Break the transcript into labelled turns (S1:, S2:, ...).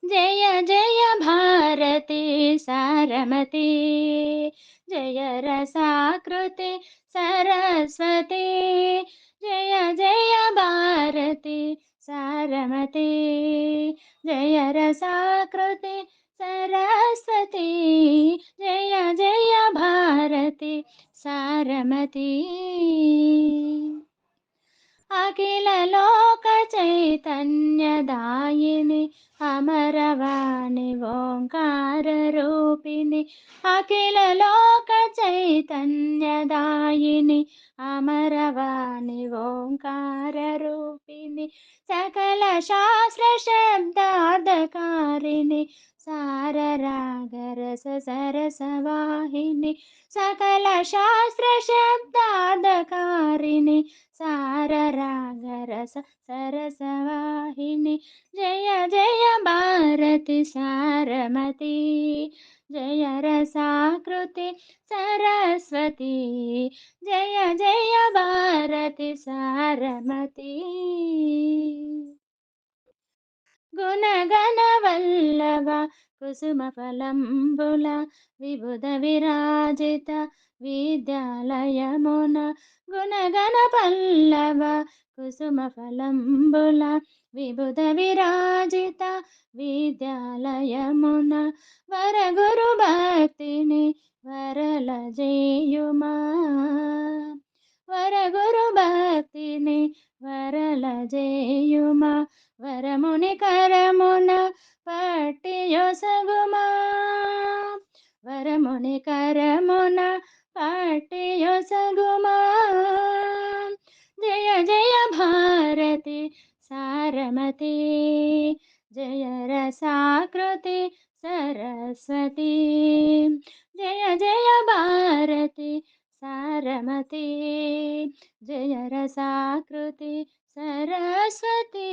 S1: जय जय भारती सारमती जय रसाकृति सरस्वती जय जय भारती सारमती जय रसाकृति सरस्वती जय जय भारती सारमती అఖిల లోక చైతన్యదాయిని అమరవాణి ఓంకార రూపిణి అఖిల లోక చైతన్యదాయిని అమరవాణి ఓంకార రూపిణి సకల శాస్త్ర శబ్దార్థకారిణి సారరాగరస సరసవాహిని సకల శాస్త్ర శబ్దార్థకారిణి సారరాగరస సరసవాహిని జయ జయ భారతి సారమతి జయ రసాకృతి సరస్వతి జయ జయ భారతి సారమతి గుణగణ వల్లభ కుసుమ ఫలంబుల విబుధ విరాజిత విద్యాలయమున గుణగణ పల్లవ కుసుమ ఫలంబుల విబుధ విరాజిత విద్యాలయమున వర గురు భక్తిని వరల జేయుమా వర గురు భక్తిని వరల జేయుమా వరముని కరమున పట్టియొసగుమా వరముని కరమున పట్టియొసగుమా జయ జయ భారతి సారమతి జయ రసాకృతి సరస్వతి జయ జయ భారతి సారమతి జయ రసాకృతి सरस्वती।